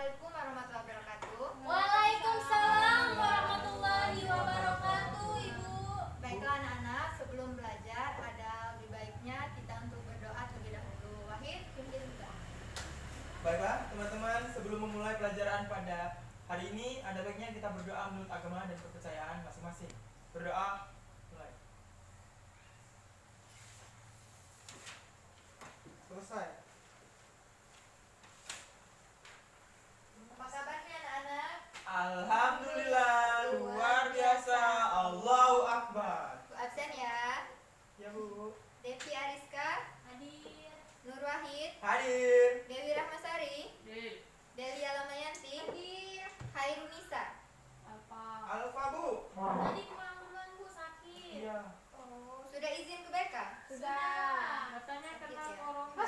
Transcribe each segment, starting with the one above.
Assalamualaikum warahmatullahi wabarakatuh. Waalaikumsalam warahmatullahi wabarakatuh, Ibu. Baiklah anak-anak, sebelum belajar ada lebih baiknya kita untuk berdoa terlebih dahulu. Wahid, pimpin juga. Baiklah teman-teman, sebelum memulai pelajaran pada hari ini ada baiknya kita berdoa menurut agama dan kepercayaan masing-masing. Berdoa, mulai. Selesai. Apa kabarnya anak-anak? Alhamdulillah, luar biasa. Allahu Akbar. Bu absen ya. Ya Bu. Devi Ariska, Hadir. Nur Wahid, Hadir. Dewi Rahmasari, Delia Lamayanti, Hadir. Hairunisa. Apa? Alfa Bu. Tadi kemanggungan Bu sakit. Iya. Oh, sudah izin ke BK? Sudah. Katanya Sakit kena ya? corona.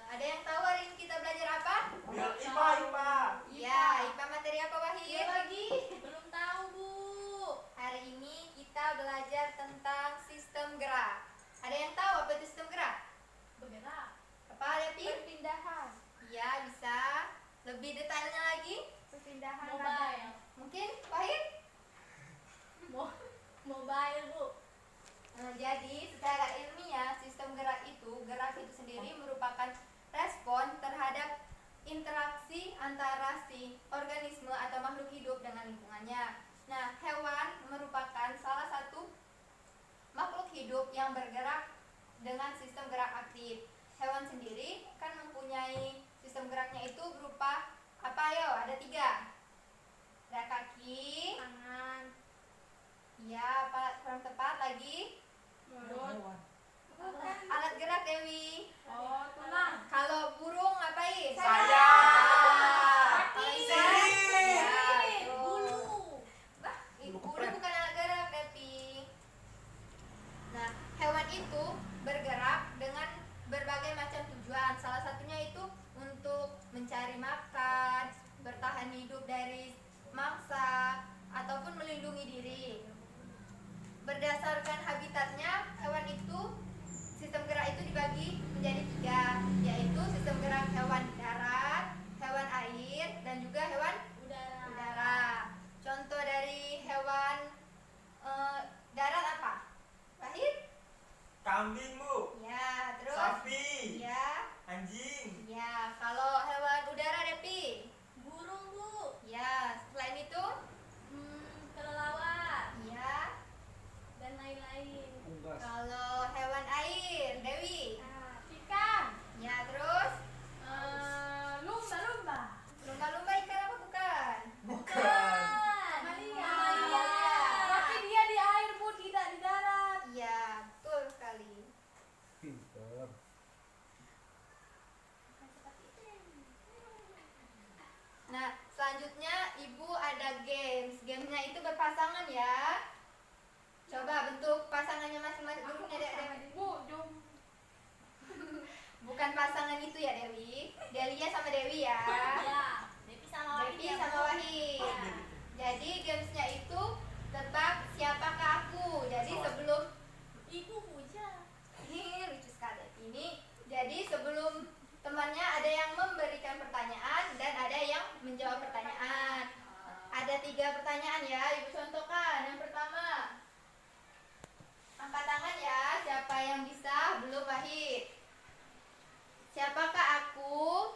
Ada yang tahu hari ini kita belajar apa? Bil IPA. Ya, IPA materi apa Wahid? Iya lagi. Belum tahu Bu. Hari ini kita belajar tentang sistem gerak. Ada yang tahu apa itu sistem gerak? Bergerak. Apa Devi? Perpindahan. Iya, bisa. Lebih detailnya lagi? Perpindahan Mobile. Mungkin Wahid? Mobile Bu. Jadi, secara ilmiah, sistem gerak itu sendiri merupakan respon terhadap interaksi antara si organisme atau makhluk hidup dengan lingkungannya. Nah, hewan merupakan salah satu makhluk hidup yang bergerak dengan sistem gerak aktif. Hewan sendiri kan mempunyai sistem geraknya itu berupa apa yo? Ada 3. Ada kaki, tangan, ya apa kurang tepat lagi? mulut, Alat gerak Dewi. oh tulang, Kalau burung ngapain? Sayap. Kalau Kaki. ikan? Sirip. Ya, betul. Bulu. Bah, burung bukan alat gerak, Devi. Nah, hewan itu bergerak dengan berbagai macam tujuan. Salah satunya itu untuk mencari makan, bertahan hidup dari mangsa, ataupun melindungi diri. Berdasarkan habitatnya, hewan itu sistem gerak itu dibagi menjadi 3, yaitu sistem gerak hewan darat, hewan air, dan juga hewan udara. Contoh dari hewan darat apa? Wahid? Kambing Bu. Ya, terus? Sapi. Ya, Anjing. ya. Kalau hewan udara, Devi? Burung Bu. Ya, selain itu? Kelelawar Ya. dan lain-lain. Kalau hewan air, Dewi? Ikan. Ya, terus? lumba-lumba, Lumba-lumba ikan apa bukan? Bukan. Mamalia. tapi dia di air Bu, tidak di darat. Iya, betul sekali. Pinter. Nah, selanjutnya Ibu ada games. Gamesnya itu berpasangan ya. Coba bentuk pasangannya masing-masing dulu nih, Dewi. Bu, jom. Bukan pasangan itu ya, Dewi. Delia sama Dewi ya. Ya. Devi sama Wahid. Devi ya, sama Bu. Wahid. Ya. Jadi gamesnya itu tebak siapakah aku. Jadi sebelum Ibu puja. ini lucu sekali ini. Jadi sebelum temannya ada yang memberikan pertanyaan dan ada yang menjawab pertanyaan. Ada 3 pertanyaan ya, Ibu contohkan. Yang pertama, angkat tangan ya, siapa yang bisa? Belum Wahid. Siapakah aku?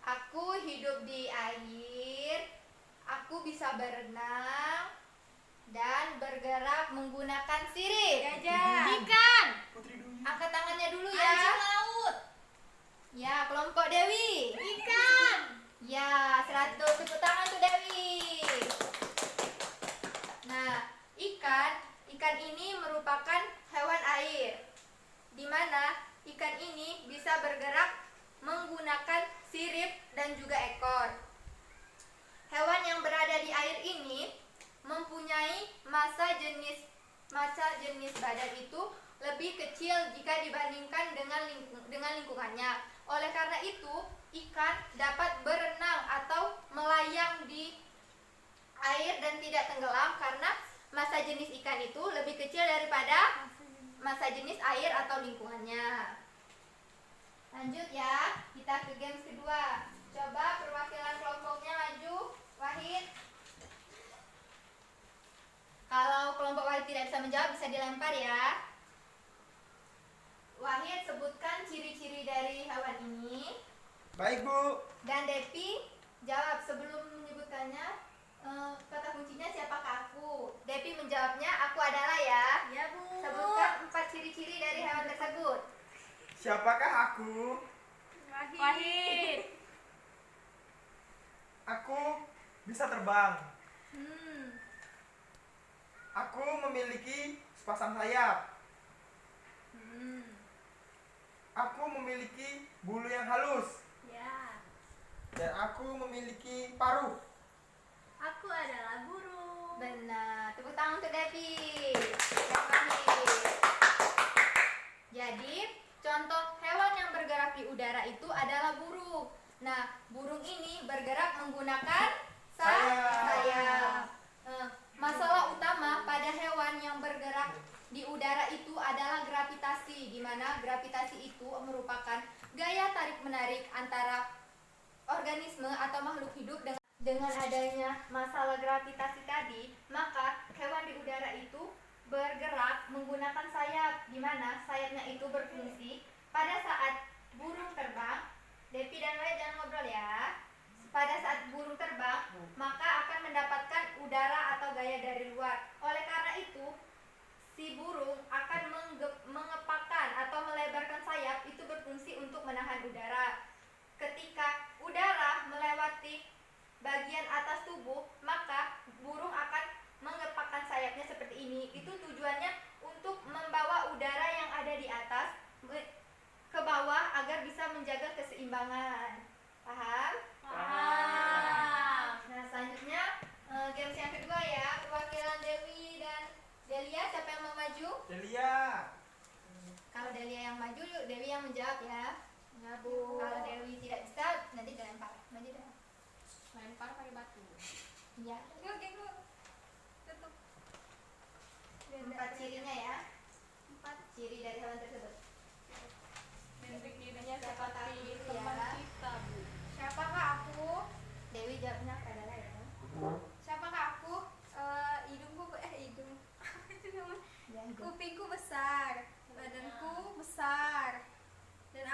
Aku hidup di air. Aku bisa berenang dan bergerak menggunakan sirip. Ikan. Putri Duyung. Angkat tangannya dulu Anjing ya. laut. Ya, kelompok Dewi. Ikan. Ya, 100 tepuk tangan tuh Dewi. Nah, ikan ini merupakan hewan air. Di mana ikan ini bisa bergerak menggunakan sirip dan juga ekor. Hewan yang berada di air ini mempunyai massa jenis badan itu lebih kecil jika dibandingkan dengan lingkungannya. Oleh karena itu, ikan dapat berenang atau melayang di air dan tidak tenggelam karena massa jenis ikan itu lebih kecil daripada massa jenis air atau lingkungannya. Lanjut ya, kita ke games kedua. Coba perwakilan kelompoknya maju. Wahid. Kalau kelompok Wahid tidak bisa menjawab, bisa dilempar ya. Wahid, sebutkan ciri-ciri dari hewan ini. Baik, Bu. Dan Depi, jawab sebelum menyebutkannya. Kata kuncinya siapakah aku? Depi menjawabnya, aku adalah ya. Ya, Bu. Sebutkan 4 ciri-ciri dari hewan tersebut. Siapakah aku? Wahid. Aku bisa terbang. Hmm. Aku memiliki sepasang sayap. Hmm. Aku memiliki bulu yang halus. Ya. Dan aku memiliki paruh. Aku adalah burung. Benar. Tepuk tangan untuk Devi. Yang Wahid. Jadi, contoh hewan yang bergerak di udara itu adalah burung. Nah, burung ini bergerak menggunakan sayap. Masalah utama pada hewan yang bergerak di udara itu adalah gravitasi, di mana gravitasi itu merupakan gaya tarik-menarik antara organisme atau makhluk hidup. Dengan adanya masalah gravitasi tadi, maka hewan di udara itu bergerak menggunakan sayap, di mana sayapnya itu berfungsi pada saat burung terbang. Depi dan Wei jangan ngobrol ya. Pada saat burung terbang, maka akan mendapatkan udara atau gaya dari luar. Oleh karena itu, si burung akan mengepakkan atau melebarkan sayap, itu berfungsi untuk menahan udara. Ketika udara melewati bagian atas tubuh, maka burung akan mengepakkan sayapnya seperti ini. Itu tujuannya untuk membawa udara yang ada di atas ke bawah agar bisa menjaga keseimbangan. Paham? Paham. Nah, selanjutnya games yang kedua ya, perwakilan Dewi dan Delia, siapa yang mau maju? Delia. Kalau Delia yang maju, yuk Dewi yang menjawab ya. Ya, Bu. Kalau Dewi tidak bisa, nanti dilempar. Maju dah. Lempar pakai batu. Iya. Oke, Bu. Tutup. 4 cirinya ya. 4 ciri dari hewan tersebut. Bentuk dirinya Siapa tahu seperti gitu teman ya. kita, Bu. Siapakah aku? Dewi jawabnya adalah ya. Siapakah aku? Hidungku hidung. Apa itu namanya? Ya, itu. Kupingku besar, badanku besar, dan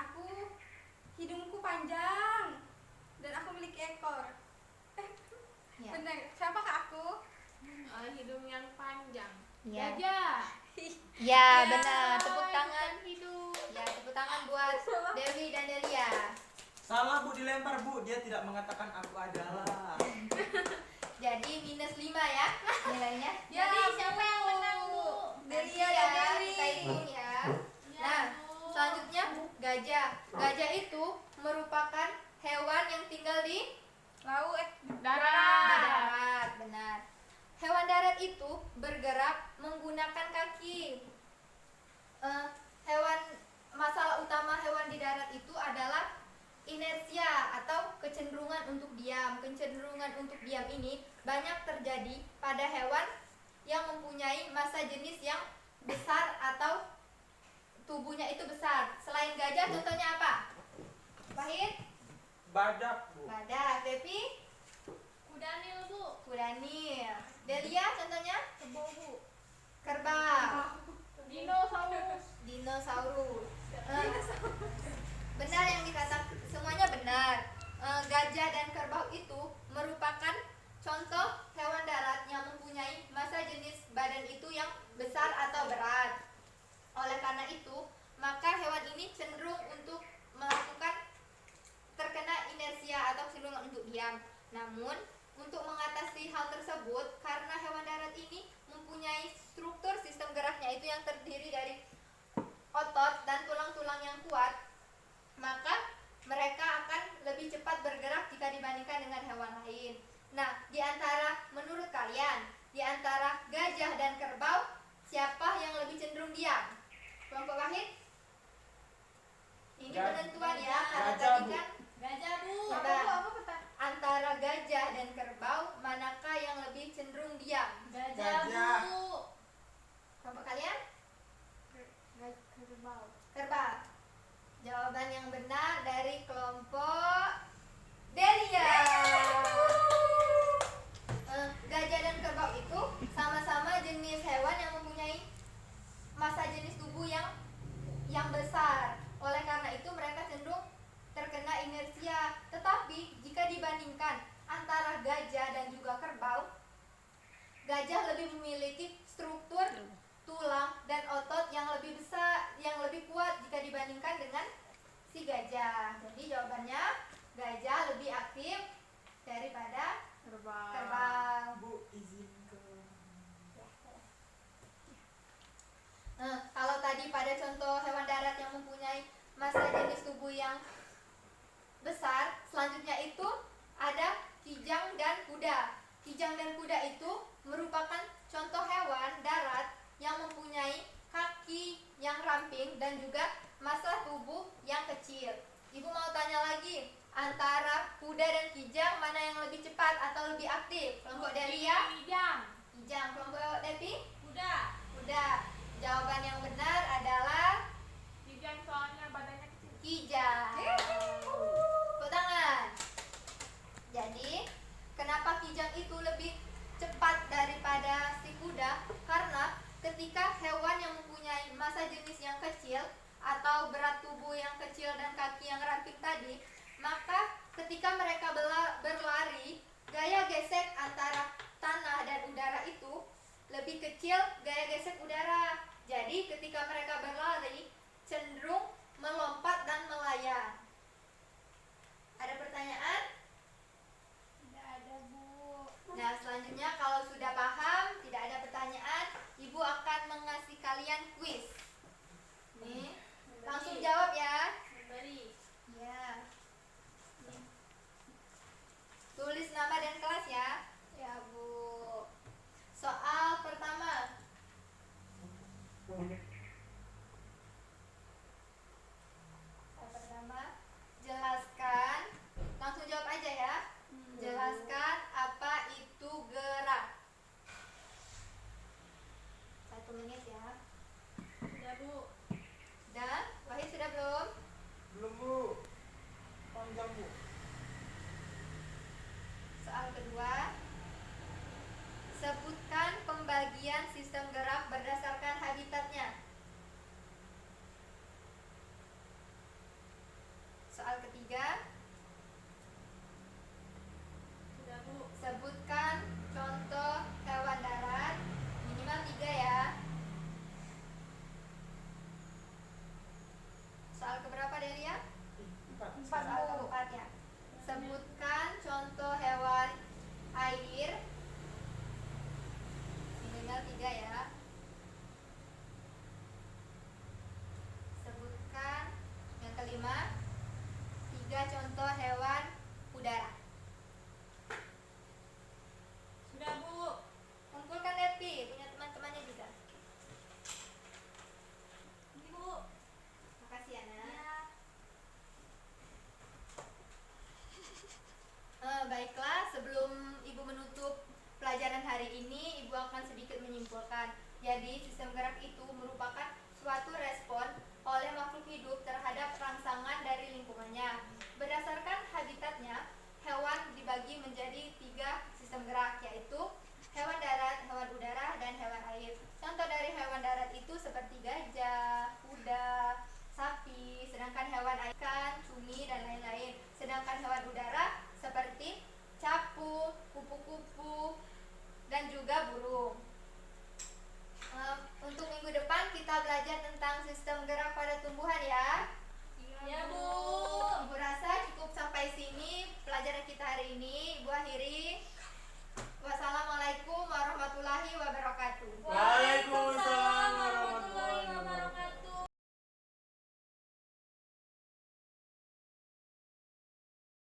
hidungku panjang, dan aku memiliki ekor. Ya. Benar. Siapakah aku? Hidung yang panjang. Ya. Gajah. Ya, benar. Tepuk Oh, tangan. bukan hidung. Ya, tepuk tangan buat Dewi dan Delia. Salah, Bu, dilempar, Bu. Dia tidak mengatakan aku adalah. Jadi minus 5 ya nilainya. Jadi siapa yang menang, Bu? Delia dan ya, Dewi. kita hitung ya. Ya, Nah, Bu. selanjutnya gajah. Gajah itu merupakan hewan yang tinggal di Laut. Darat. darat, benar. Hewan darat itu bergerak menggunakan kaki. Masalah utama hewan di darat itu adalah inersia atau kecenderungan untuk diam. Kecenderungan untuk diam ini banyak terjadi pada hewan yang mempunyai massa jenis yang besar atau tubuhnya itu besar. Selain gajah, contohnya apa? Wahid? Badak, Bu. Badak. Devi? Kuda Nil, Bu. Kuda Nil. Delia contohnya? Kerbau, Bu. Kerbau. Dinosaurus. Dinosaurus. Benar yang dikatakan, semuanya benar. Gajah dan kerbau itu merupakan contoh hewan darat yang mempunyai massa jenis badan itu yang besar atau berat. Oleh karena itu, maka hewan ini cenderung untuk melakukan terkena inersia atau kecenderungan untuk diam. Namun, untuk mengatasi hal tersebut, karena hewan darat ini mempunyai struktur sistem geraknya itu yang terdiri dari otot dan tulang-tulang yang kuat, maka mereka akan lebih cepat bergerak jika dibandingkan dengan hewan lain. Nah, menurut kalian, di antara gajah dan kerbau, siapa yang lebih cenderung diam? Kelompok Wahid? Ini penentuan ya, karena Gajah, tadi Bu. kan Gajah, Bu. Coba. Apa peta? antara gajah dan kerbau, manakah yang lebih cenderung diam? Gajah, Gajah. Bu. Kelompok kalian? Kerbau. Kerbau. Jawaban yang benar gajah lebih memiliki struktur tulang dan otot yang lebih besar, yang lebih kuat jika dibandingkan dengan si gajah. Jadi jawabannya gajah lebih aktif daripada kerbau. Bu, izin ke Kalau tadi pada contoh hewan darat yang mempunyai massa jenis tubuh yang besar, selanjutnya itu ada kijang dan kuda. Kijang dan kuda itu merupakan contoh hewan darat yang mempunyai kaki yang ramping dan juga massa tubuh yang kecil. Ibu mau tanya lagi, antara kuda dan kijang mana yang lebih cepat atau lebih aktif? Kelompok Delia? Kijang. Kijang. Kelompok Devi? Kuda. Kuda. Jawaban yang benar adalah Kijang soalnya badannya kecil. kijang. Tepuk tangan. Jadi, kenapa kijang itu lebih cepat daripada si kuda? Karena ketika hewan yang mempunyai massa jenis yang kecil atau berat tubuh yang kecil dan kaki yang ramping tadi, maka ketika mereka berlari, gaya gesek antara tanah dan udara itu lebih kecil gaya gesek udara. Jadi ketika mereka berlari cenderung melompat dan melayang. Ada pertanyaan? Tidak ada, Bu. Nah, selanjutnya kalau sudah paham, tidak ada pertanyaan, Ibu akan mengasih kalian kuis. Nih, langsung jawab ya. Memberi. Ya. Nih. Tulis nama dan kelas ya. Ya, Bu. Soal pertama. Soal pertama, jelaskan. Langsung jawab aja ya. Jelaskan apa itu gerak. 1 menit ya. Sudah, Bu. Dan Wahid sudah belum? belum Bu. Panjang Bu. Soal kedua, sebutkan pembagian sistem gerak berdasarkan habitatnya. Soal ketiga, Sudah, Bu. sebutkan contoh hewan darat, minimal 3 ya. Soal keberapa Delia? 4. Soal keempat ya. Sebutkan contoh hewan air, minimal 3 ya. Sebutkan yang kelima, 3 contoh hewan udara. Sudah, Bu. Kumpulkan Depi, punya teman-temannya juga. Ini, Bu. Makasih ya, Nak. Ya. Baiklah, sebelum Ibu menutup pelajaran hari ini, Ibu akan sedikit menyimpulkan. Jadi, sistem gerak itu merupakan suatu respon oleh makhluk hidup terhadap rangsangan dari lingkungannya. Berdasarkan habitatnya, hewan dibagi menjadi 3 sistem gerak, yaitu hewan darat, hewan udara, dan hewan air. Contoh dari hewan darat itu seperti gajah, kuda, sapi, sedangkan hewan air ikan, cumi, dan lain-lain. Sedangkan hewan udara seperti capung, kupu-kupu, dan juga burung. Untuk minggu depan kita belajar tentang sistem gerak pada tumbuhan ya. Ya, Bu. Ibu rasa cukup sampai sini pelajaran kita hari ini. Ibu akhiri. Wassalamualaikum